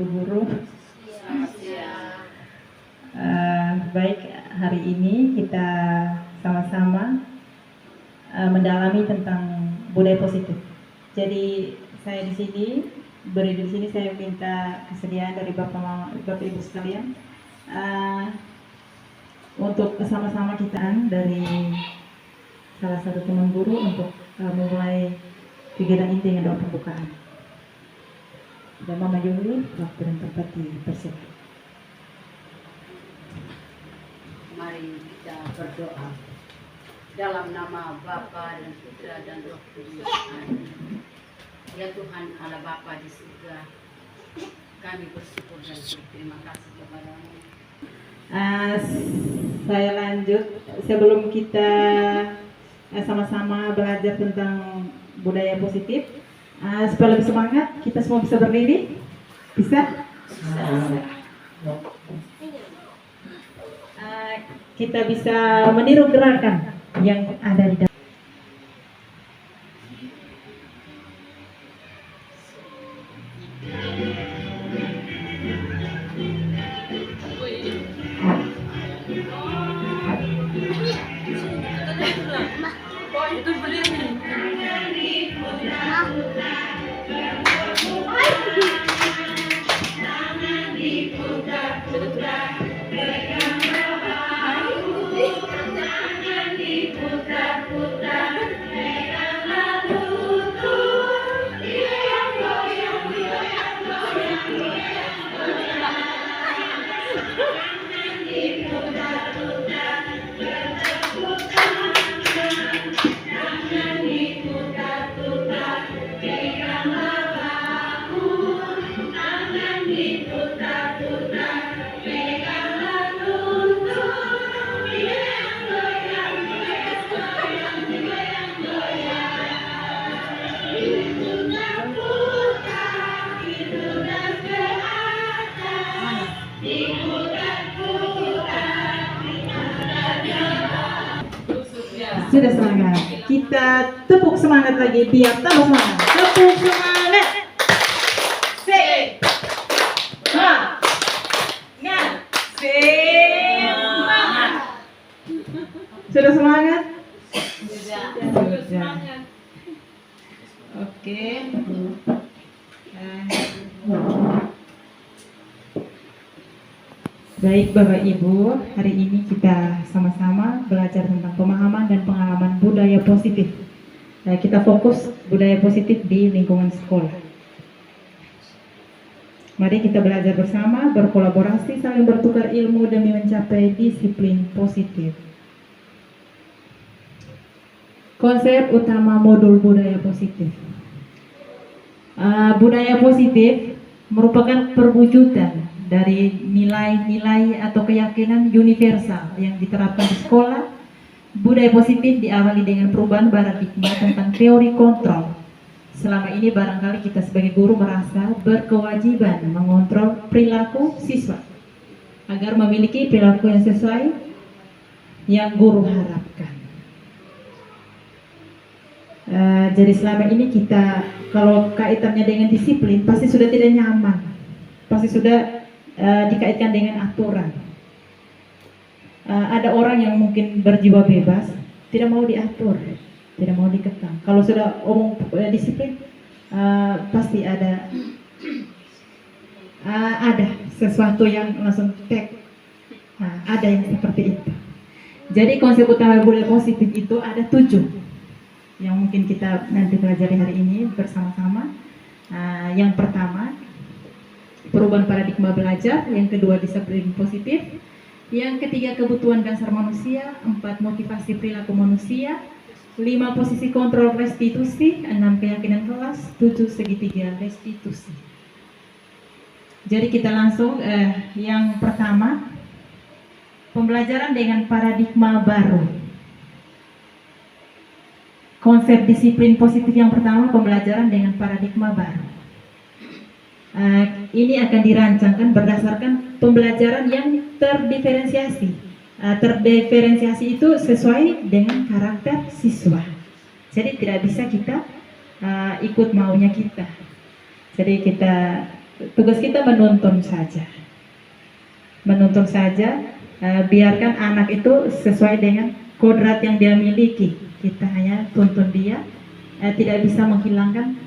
guru-guru. Baik, hari ini kita sama-sama mendalami tentang budaya positif. Jadi saya berdiri di sini saya minta kesediaan dari Bapak Ibu sekalian untuk sama-sama kita dari salah satu teman guru untuk memulai kegiatan inti dengan doa pembukaan. Dan Mama Yuli, waktu dan tempat dipersilakan. Mari kita berdoa dalam nama Bapa dan Putra dan Roh Kudus. Amin. Ya Tuhan Allah Bapa di surga, kami bersyukur dan berterima kasih kepada-Mu. Saya lanjut sebelum kita sama-sama belajar tentang budaya positif. Supaya lebih semangat, kita semua bisa berdiri? Bisa? Kita bisa meniru gerakan yang ada di dalam. Sudah semangat, kita tepuk semangat lagi biar tambah semangat. Tepuk semangat. Semangat. Sudah semangat? Sudah. Oke. Baik Bapak Ibu, hari ini kita sama-sama belajar tentang pemahaman dan pengalaman budaya positif. Kita fokus budaya positif di lingkungan sekolah. Mari kita belajar bersama, berkolaborasi, saling bertukar ilmu demi mencapai disiplin positif. Konsep utama modul budaya positif. Budaya positif merupakan perwujudan dari nilai-nilai atau keyakinan universal yang diterapkan di sekolah. Budaya positif diawali dengan perubahan paradigma tentang teori kontrol. Selama ini barangkali kita sebagai guru merasa berkewajiban mengontrol perilaku siswa agar memiliki perilaku yang sesuai yang guru harapkan. Jadi selama ini kita kalau kaitannya dengan disiplin pasti sudah tidak nyaman, pasti sudah dikaitkan dengan aturan. Ada orang yang mungkin berjiwa bebas, tidak mau diatur, tidak mau dikekang. Kalau sudah omong disiplin, pasti ada sesuatu yang langsung tek. Ada yang seperti itu. Jadi konsep utama budaya positif itu ada 7 yang mungkin kita nanti pelajari hari ini bersama-sama. Yang pertama, perubahan paradigma belajar. Yang kedua, disiplin positif. Yang ketiga, kebutuhan dasar manusia. 4, motivasi perilaku manusia. 5, posisi kontrol restitusi. 6, keyakinan kelas. 7, segitiga restitusi. Jadi kita langsung yang pertama, pembelajaran dengan paradigma baru. Konsep disiplin positif yang pertama, pembelajaran dengan paradigma baru. Ini akan dirancangkan berdasarkan pembelajaran yang terdiferensiasi. Terdiferensiasi itu sesuai dengan karakter siswa. Jadi tidak bisa kita ikut maunya kita. Jadi kita tugas kita menuntun saja. Menuntun saja, biarkan anak itu sesuai dengan kodrat yang dia miliki. Kita hanya tuntun dia, tidak bisa menghilangkan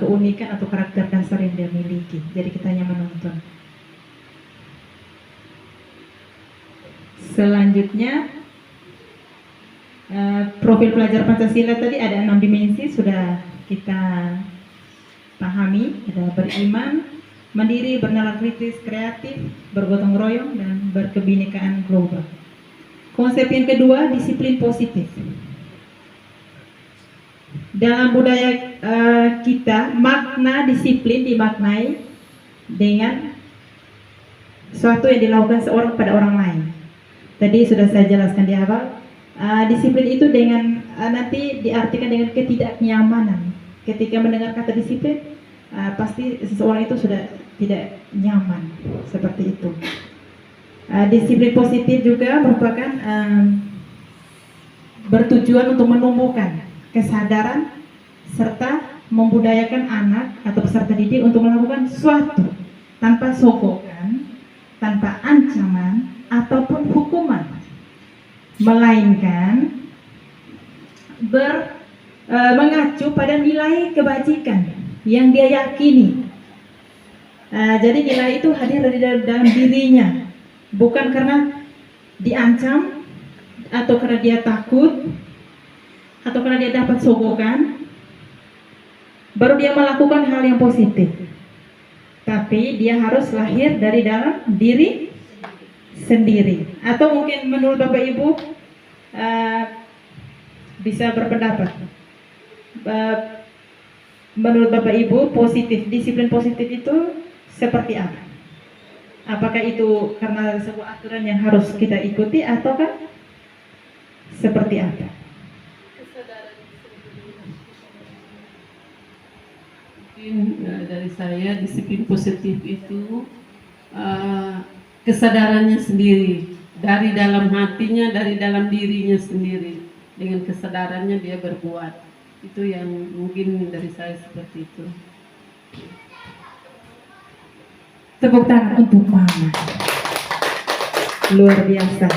keunikan atau karakter dasar yang dia miliki. Jadi kita hanya menuntun. Selanjutnya, profil pelajar Pancasila tadi ada 6 dimensi sudah kita pahami. Ada beriman, mandiri, bernalar kritis, kreatif, bergotong royong, dan berkebinekaan global. Konsep yang kedua, disiplin positif. Dalam budaya kita, makna disiplin dimaknai dengan suatu yang dilakukan seorang pada orang lain. Tadi sudah saya jelaskan di awal, disiplin itu dengan nanti diartikan dengan ketidaknyamanan. Ketika mendengar kata disiplin, pasti seseorang itu sudah tidak nyaman, seperti itu. Disiplin positif juga merupakan bertujuan untuk menumbuhkan kesadaran serta membudayakan anak atau peserta didik untuk melakukan sesuatu tanpa sogokan, tanpa ancaman ataupun hukuman, melainkan mengacu pada nilai kebajikan yang dia yakini. Jadi nilai itu hadir dari dalam dirinya, bukan karena diancam atau karena dia takut atau karena dia dapat sogokan baru dia melakukan hal yang positif. Tapi dia harus lahir dari dalam diri sendiri. Atau mungkin menurut Bapak Ibu bisa berpendapat, menurut Bapak Ibu disiplin positif itu seperti apa? Apakah itu karena sebuah aturan yang harus kita ikuti ataukah seperti apa? Mungkin dari saya disiplin positif itu kesadarannya sendiri, dari dalam hatinya, dari dalam dirinya sendiri, dengan kesadarannya dia berbuat. Itu yang mungkin dari saya seperti itu. Tepuk tangan untuk Mama. Luar biasa.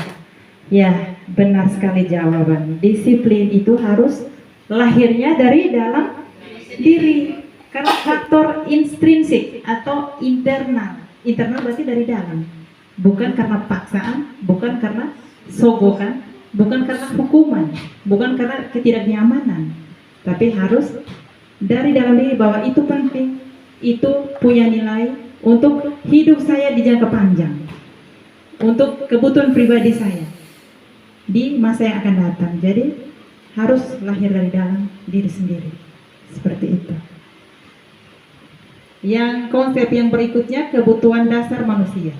Ya, benar sekali jawaban. Disiplin itu harus lahirnya dari dalam diri. Karena faktor intrinsik atau internal. Internal berarti dari dalam. Bukan karena paksaan, bukan karena sogokan, bukan karena hukuman, bukan karena ketidaknyamanan. Tapi harus dari dalam diri bahwa itu penting, itu punya nilai untuk hidup saya di jangka panjang, untuk kebutuhan pribadi saya di masa yang akan datang. Jadi harus lahir dari dalam diri sendiri, seperti itu. Yang konsep yang berikutnya, kebutuhan dasar manusia.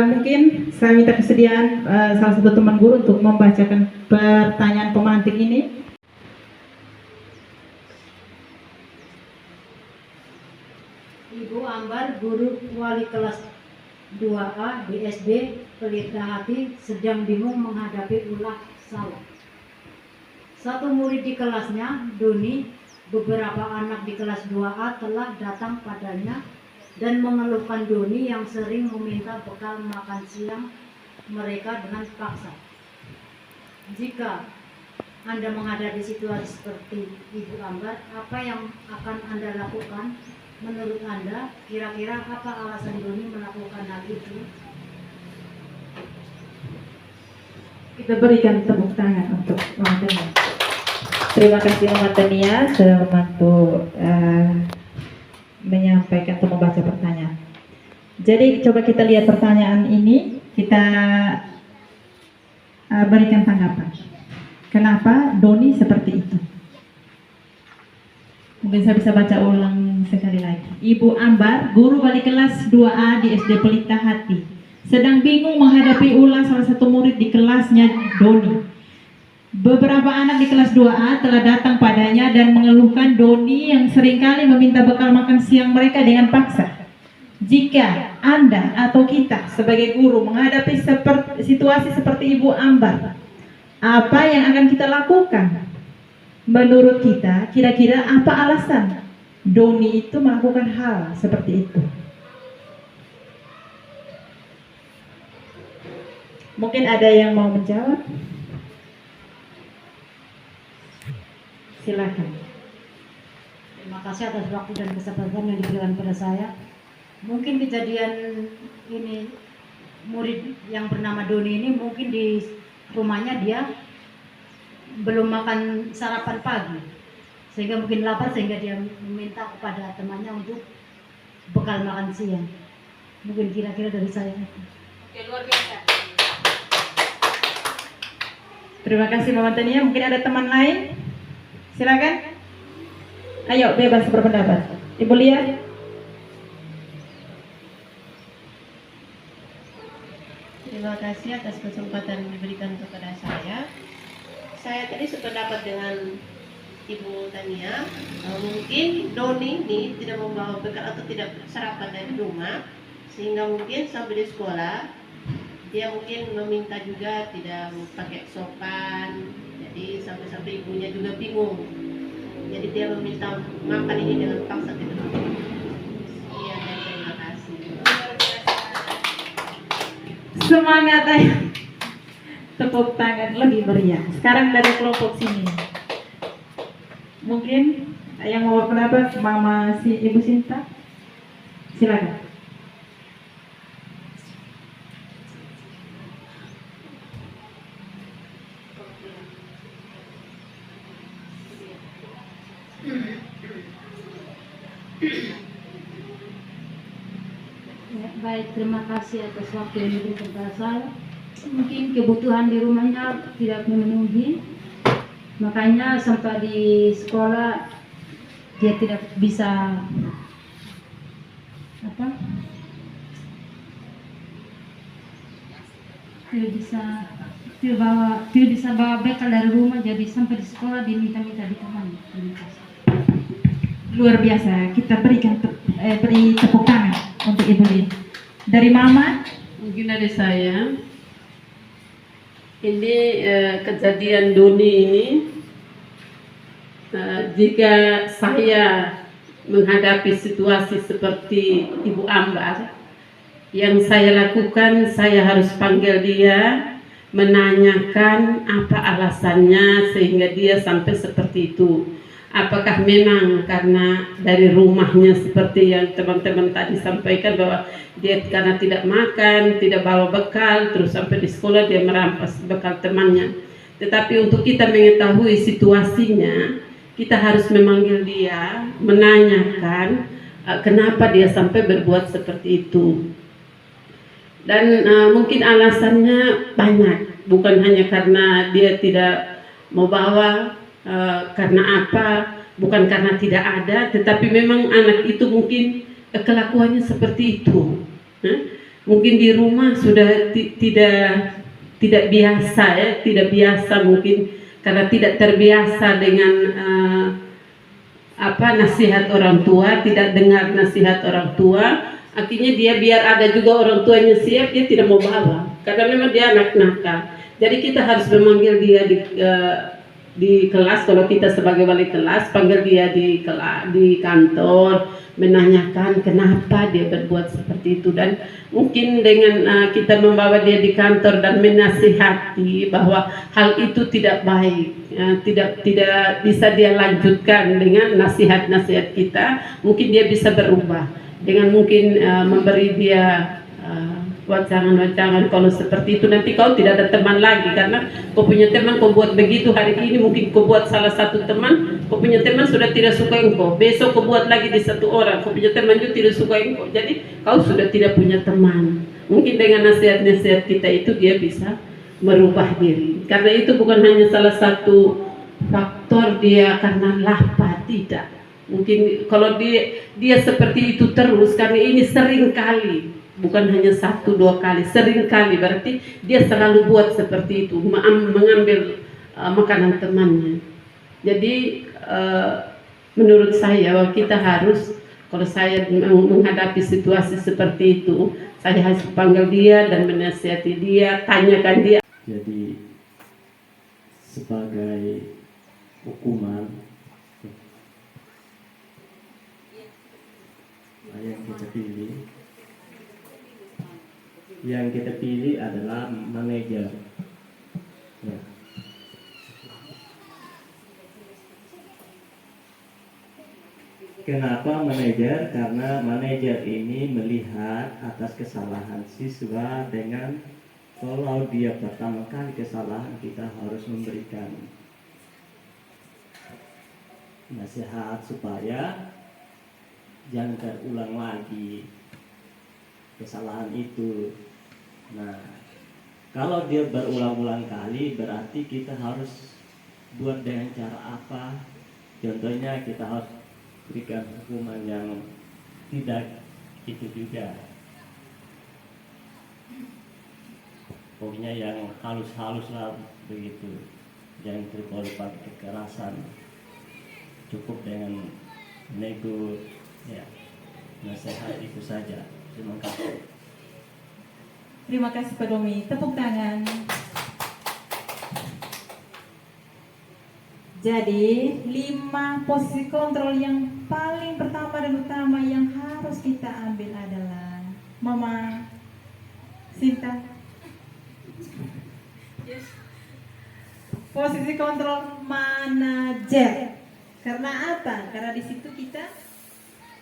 Mungkin saya minta kesediaan salah satu teman guru untuk membacakan pertanyaan pemantik ini. Ibu Ambar, guru wali kelas 2A di SD Pelita Hati, sedang bingung menghadapi ulah salah. Satu murid di kelasnya, Doni, beberapa anak di kelas 2A telah datang padanya dan mengeluhkan Doni yang sering meminta bekal makan siang mereka dengan paksa. Jika Anda menghadapi situasi seperti Ibu Ambar, apa yang akan Anda lakukan? Menurut Anda, kira-kira apa alasan Doni melakukan hal itu? Kita berikan tepuk tangan untuk Mama Tania. Terima kasih Mama Tania sudah membantu menyampaikan atau membaca pertanyaan. Jadi coba kita lihat pertanyaan ini, kita berikan tanggapan. Kenapa Doni seperti itu? Mungkin saya bisa baca ulang sekali lagi. Ibu Ambar, guru wali kelas 2A di SD Pelita Hati, sedang bingung menghadapi ulah salah satu murid di kelasnya, Doni. Beberapa anak di kelas 2A telah datang padanya dan mengeluhkan Doni yang seringkali meminta bekal makan siang mereka dengan paksa. Jika Anda atau kita sebagai guru menghadapi situasi seperti Ibu Ambar, apa yang akan kita lakukan? Menurut kita, kira-kira apa alasan Doni itu melakukan hal seperti itu. Mungkin ada yang mau menjawab? Silakan. Terima kasih atas waktu dan kesempatan yang diberikan pada saya. Mungkin kejadian ini, murid yang bernama Doni ini mungkin di rumahnya dia belum makan sarapan pagi, sehingga mungkin lapar, sehingga dia meminta kepada temannya untuk bekal makan siang. Mungkin kira-kira dari saya. Oke, luar biasa. Terima kasih Mama Tania. Mungkin ada teman lain? Silakan. Ayo bebas berpendapat. Ibu Lia. Terima kasih atas kesempatan yang diberikan kepada saya. Saya tadi sependapat dengan Ibu Tania. Mungkin Doni ini tidak membawa bekal atau tidak sarapan dari rumah, sehingga mungkin sampai di sekolah dia mungkin meminta juga tidak pakai sopan. Jadi sampai-sampai ibunya juga bingung. Jadi dia meminta makan ini dengan paksa tidak mau. Iya, dan terima kasih. Semangat ayo. Tepuk tangan lebih meriah. Sekarang dari kelompok sini. Mungkin yang mau berpendapat Mama Ibu Sinta. Silakan. Ya, baik, terima kasih atas waktu yang diberikan kepada saya. Mungkin kebutuhan di rumahnya tidak memenuhi, makanya sampai di sekolah dia tidak bisa tidak bisa bawa bekal dari rumah, jadi sampai di sekolah diminta-minta di teman. Terima kasih. Luar biasa. Kita beri tepuk tangan untuk Ibu Lia. Dari Mama. Mungkin dari saya, ini kejadian Doni ini, jika saya menghadapi situasi seperti Ibu Ambar, yang saya lakukan, saya harus panggil dia, menanyakan apa alasannya sehingga dia sampai seperti itu. Apakah memang karena dari rumahnya seperti yang teman-teman tadi sampaikan, bahwa dia karena tidak makan, tidak bawa bekal, terus sampai di sekolah dia merampas bekal temannya. Tetapi untuk kita mengetahui situasinya, kita harus memanggil dia, menanyakan kenapa dia sampai berbuat seperti itu. Dan mungkin alasannya banyak, bukan hanya karena dia tidak mau bawa, karena apa, bukan karena tidak ada, tetapi memang anak itu mungkin kelakuannya seperti itu. Mungkin di rumah sudah tidak biasa, ya, tidak biasa, mungkin karena tidak terbiasa dengan nasihat orang tua, tidak dengar nasihat orang tua. Akhirnya dia biar ada juga orang tuanya siap, dia tidak mau bawa karena memang dia anak nakal. Jadi kita harus memanggil dia di kelas. Kalau kita sebagai wali kelas, panggil dia di kantor, menanyakan kenapa dia berbuat seperti itu. Dan mungkin dengan kita membawa dia di kantor dan menasihati bahwa hal itu tidak baik, tidak bisa dia lanjutkan dengan nasihat-nasihat kita, mungkin dia bisa berubah dengan mungkin memberi dia wacangan-wacangan. Kalau seperti itu nanti kau tidak ada teman lagi, karena kau punya teman, kau buat begitu hari ini, mungkin kau buat salah satu teman, kau punya teman sudah tidak suka engkau, besok kau buat lagi di satu orang, kau punya teman juga tidak suka engkau, jadi kau sudah tidak punya teman. Mungkin dengan nasihat-nasihat kita itu dia bisa merubah diri, karena itu bukan hanya salah satu faktor dia karena lapar, tidak. Mungkin kalau dia seperti itu terus, karena ini sering kali, bukan hanya 1-2 kali, sering kali, berarti dia selalu buat seperti itu, mengambil makanan temannya. Jadi menurut saya bahwa kita harus, kalau saya menghadapi situasi seperti itu, saya harus panggil dia dan menasihati dia, tanyakan dia. Jadi sebagai hukuman kita pilih. Yang kita pilih adalah manajer. Ya. Kenapa manajer? Karena manajer ini melihat atas kesalahan siswa dengan kalau dia pertama kali kesalahan, kita harus memberikan nasihat supaya jangan terulang lagi kesalahan itu. Nah, kalau dia berulang-ulang kali berarti kita harus buat dengan cara apa? Contohnya kita harus berikan hukuman yang tidak itu juga. Pokoknya yang halus-halus lah begitu. Jangan terlalu pakai kekerasan. Cukup dengan nego, ya, nasihat itu saja. Terima kasih. Terima kasih Pak Domi. Tepuk tangan. Jadi 5 posisi kontrol yang paling pertama dan utama yang harus kita ambil adalah Mama Sinta. Posisi kontrol manajer. Karena apa? Karena di situ kita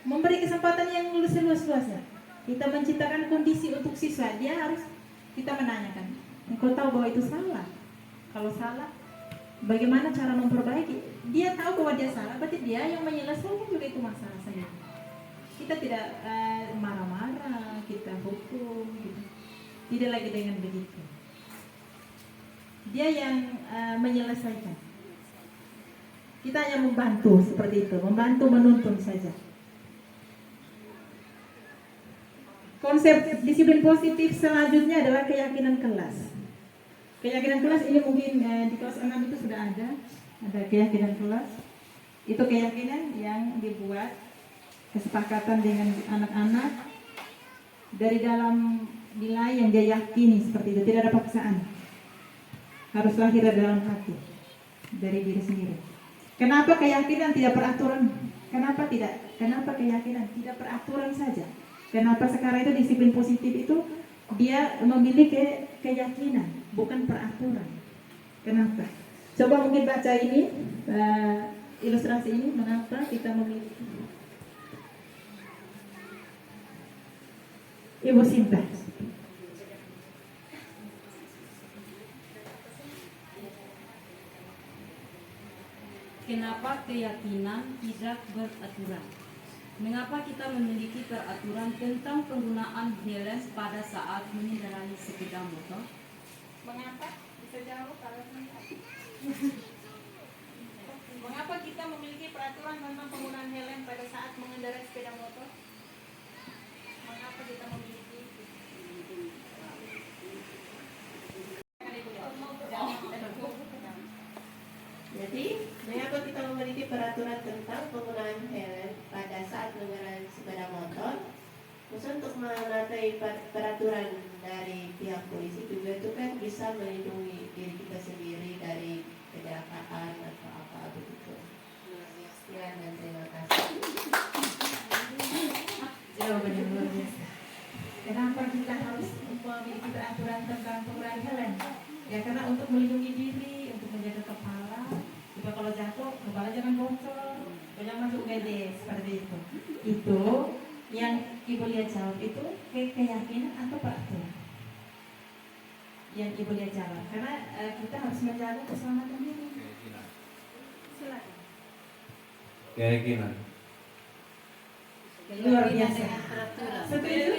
memberi kesempatan yang luas-luasnya. Kita menciptakan kondisi untuk siswa. Dia harus kita menanyakan. Engkau tahu bahwa itu salah? Kalau salah, bagaimana cara memperbaiki? Dia tahu bahwa dia salah, berarti dia yang menyelesaikan juga itu masalah saja. Kita tidak marah-marah, kita hukum, gitu. Tidak lagi dengan begitu. Dia yang menyelesaikan. Kita hanya membantu seperti itu, membantu menuntun saja. Konsep disiplin positif selanjutnya adalah keyakinan kelas. Keyakinan kelas ini mungkin di kelas 6 itu sudah ada keyakinan kelas. Itu keyakinan yang dibuat kesepakatan dengan anak-anak dari dalam nilai yang dia yakini seperti itu, tidak ada paksaan. Harus lahir dari dalam hati, dari diri sendiri. Kenapa keyakinan tidak peraturan? Kenapa tidak? Kenapa keyakinan tidak peraturan saja? Kenapa sekarang itu disiplin positif itu dia memiliki keyakinan, bukan peraturan. Kenapa? Coba mungkin baca ini ilustrasi ini, mengapa kita memiliki. Ibu Sinta. Kenapa keyakinan tidak beraturan? Mengapa kita memiliki peraturan tentang penggunaan helm pada saat mengendarai sepeda motor? Mengapa? Bisa jawab kalau mengapa kita memiliki peraturan tentang penggunaan helm pada saat mengendarai sepeda motor? Mengapa kita memiliki? Jadi, mengapa kita memiliki peraturan tentang penggunaan helm pada saat mengendarai sepeda motor? Khusus untuk menaati peraturan dari pihak polisi juga itu kan bisa melindungi diri kita sendiri dari kecelakaan atau apa begitu. Sekian dan terima kasih. Jawaban yang luar biasa. Kenapa kita harus memiliki peraturan tentang penggunaan helm? Ya karena untuk melindungi diri, untuk menjaga kepala. Supaya kalau jatuh, kepala jangan bocor, jangan masuk UGD seperti itu. Itu yang Ibu lihat jawab itu keyakinan atau peraturan? Yang Ibu lihat jawab, karena kita harus menjaga keselamatan diri. Silakan. Keyakinan. Luar biasa. Peraturan. Setuju?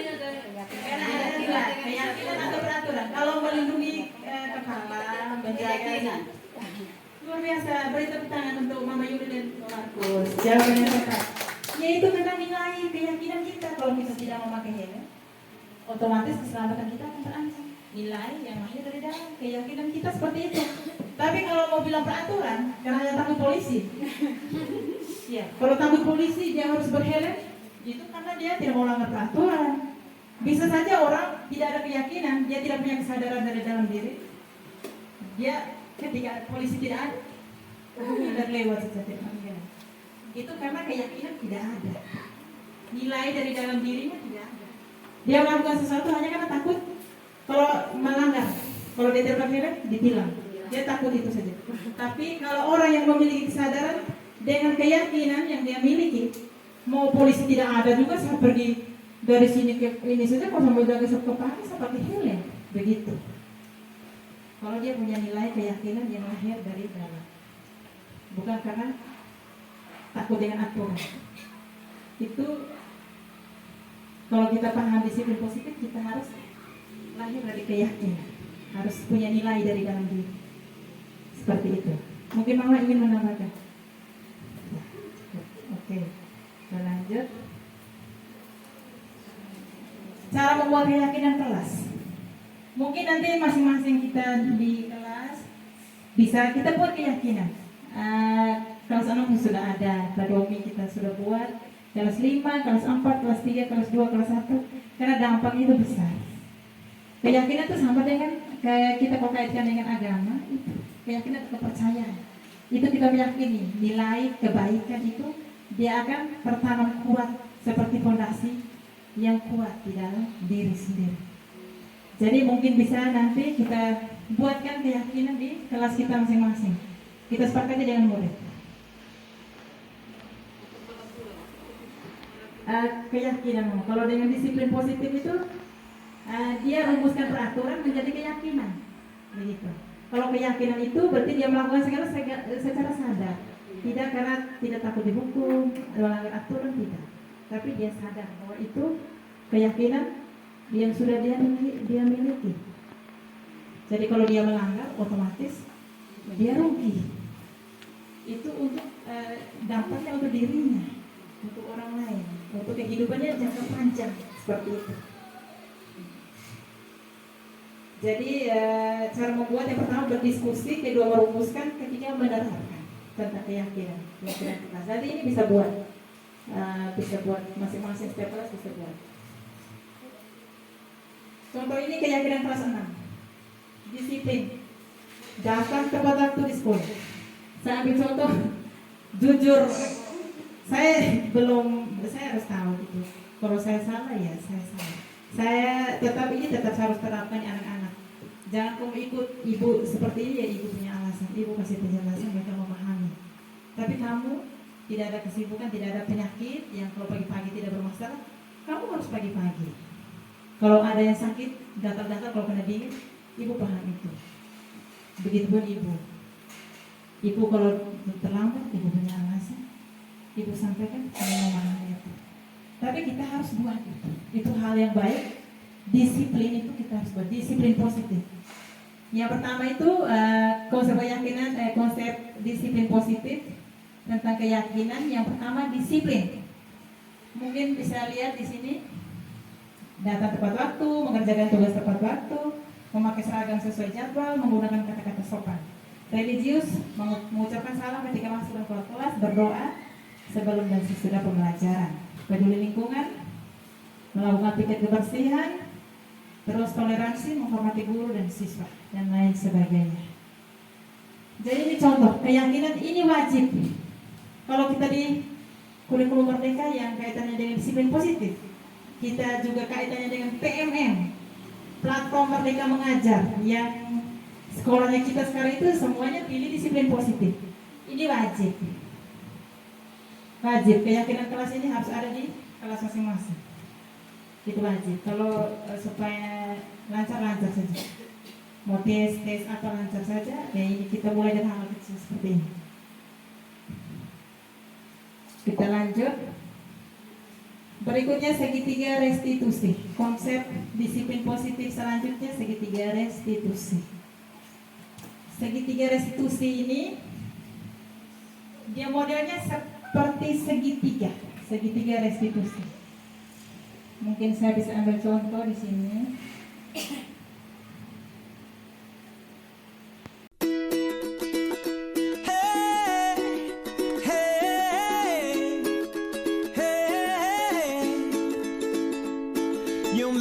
Karena ada dua, keyakinan atau peraturan. Kalau melindungi kepala, menjaga. Luar biasa. Beri tepuk tangan untuk Mama Yuli dan Markus. Jawabannya tepat. Yaitu tentang nilai keyakinan kita. Kalau kita tidak memakai helm, otomatis keselamatan kita akan terancam. Nilai yang lahir dari dalam keyakinan kita seperti itu. Tapi kalau mau bilang peraturan, karena ada takut polisi. Ya, kalau takut polisi dia harus berhelm. Itu karena dia tidak mau melanggar peraturan. Bisa saja orang tidak ada keyakinan, dia tidak punya kesadaran dari dalam diri. Dia ketika polisi tidak ada, dan lewat saja. Itu karena keyakinan tidak ada. nilai dari dalam dirinya tidak ada. Dia melakukan sesuatu hanya karena takut kalau melanggar, kalau dia tidak nilai ditilang. Dia takut itu saja. Tapi kalau orang yang memiliki kesadaran dengan keyakinan yang dia miliki, mau polisi tidak ada juga, saya pergi dari sini ke ini saja, kalau mau jaga kepala saya pakai helm, begitu. Kalau dia punya nilai keyakinan yang lahir dari dalam, bukan karena takut dengan aturan. Itu kalau kita paham disiplin positif, kita harus lahir dari keyakinan, harus punya nilai dari dalam diri. Seperti itu. Mungkin Mama ingin menambahkan. Oke, kita lanjut. Cara membuat keyakinan kelas. Mungkin nanti masing-masing kita di kelas bisa kita buat keyakinan. Kelas 6 sudah ada, Padomi kita sudah buat. Kelas 5, kelas 4, kelas 3, kelas 2, kelas 1. Karena dampaknya itu besar. Keyakinan itu sama dengan kayak kita kalau kaitkan dengan agama, itu keyakinan, kepercayaan. Itu kita meyakini nilai kebaikan itu dia akan tertanam kuat seperti fondasi yang kuat di dalam diri sendiri. Jadi mungkin bisa nanti kita buatkan keyakinan di kelas kita masing-masing. Kita sepakati dengan murid. Keyakinan, kalau dengan disiplin positif itu dia rumuskan peraturan menjadi keyakinan, begitu. Kalau keyakinan itu berarti dia melakukan segala secara sadar, tidak karena tidak takut dihukum, melanggar aturan, tidak. Tapi dia sadar bahwa itu keyakinan yang sudah dia miliki. Jadi kalau dia melanggar, otomatis dia rugi. Itu untuk dampaknya untuk dirinya, untuk orang lain, untuk kehidupannya jangka panjang, seperti itu. Jadi cara membuat yang pertama berdiskusi, kedua merumuskan, ketiga menerapkan tentang keyakinan kita. Jadi ini bisa buat masing-masing setiap kelas bisa buat. Contoh ini keyakinan kelas 6. Disiplin. Datang tepat waktu di sekolah. Saya ambil contoh, jujur, saya harus tahu gitu. Kalau saya salah ya saya salah. Saya tetap harus terapkan anak-anak. Jangan kamu ikut ibu seperti ini, ya ibu punya alasan, ibu kasih penjelasan mereka memahami. Tapi kamu tidak ada kesibukan, tidak ada penyakit yang kalau pagi-pagi tidak bermasalah, kamu harus pagi-pagi. Kalau ada yang sakit, gatal-gatal kalau kena dingin, ibu paham itu. Begitupun ibu. Ibu kalau terlambat, ibu punya alasan, ibu sampaikan, saya memahami itu. Tapi kita harus buat itu. Itu hal yang baik. Disiplin itu kita harus buat, disiplin positif. Yang pertama itu konsep disiplin positif tentang keyakinan. Yang pertama disiplin. Mungkin bisa lihat di sini, datang tepat waktu, mengerjakan tugas tepat waktu, memakai seragam sesuai jadwal, menggunakan kata-kata sopan. Religius, mengucapkan salam ketika masuk ke kelas, berdoa sebelum dan sesudah pembelajaran. Peduli lingkungan, melakukan piket kebersihan, terus toleransi, menghormati guru dan siswa, dan lain sebagainya. Jadi ini contoh, keyakinan ini wajib. Kalau kita di kurikulum Merdeka yang kaitannya dengan disiplin positif, kita juga kaitannya dengan PMM, platform Merdeka Mengajar, yang sekolahnya kita sekarang itu semuanya pilih disiplin positif. Ini wajib. Wajib, keyakinan kelas ini harus ada di kelas masing-masing. Itu wajib. Kalau supaya lancar-lancar saja, mau tes atau lancar saja, ya ini kita mulai dari hal kecil seperti ini. Kita lanjut. Berikutnya segitiga restitusi. Konsep disiplin positif selanjutnya segitiga restitusi. Segitiga restitusi ini dia modelnya seperti segitiga restitusi. Mungkin saya bisa ambil contoh di sini. Yung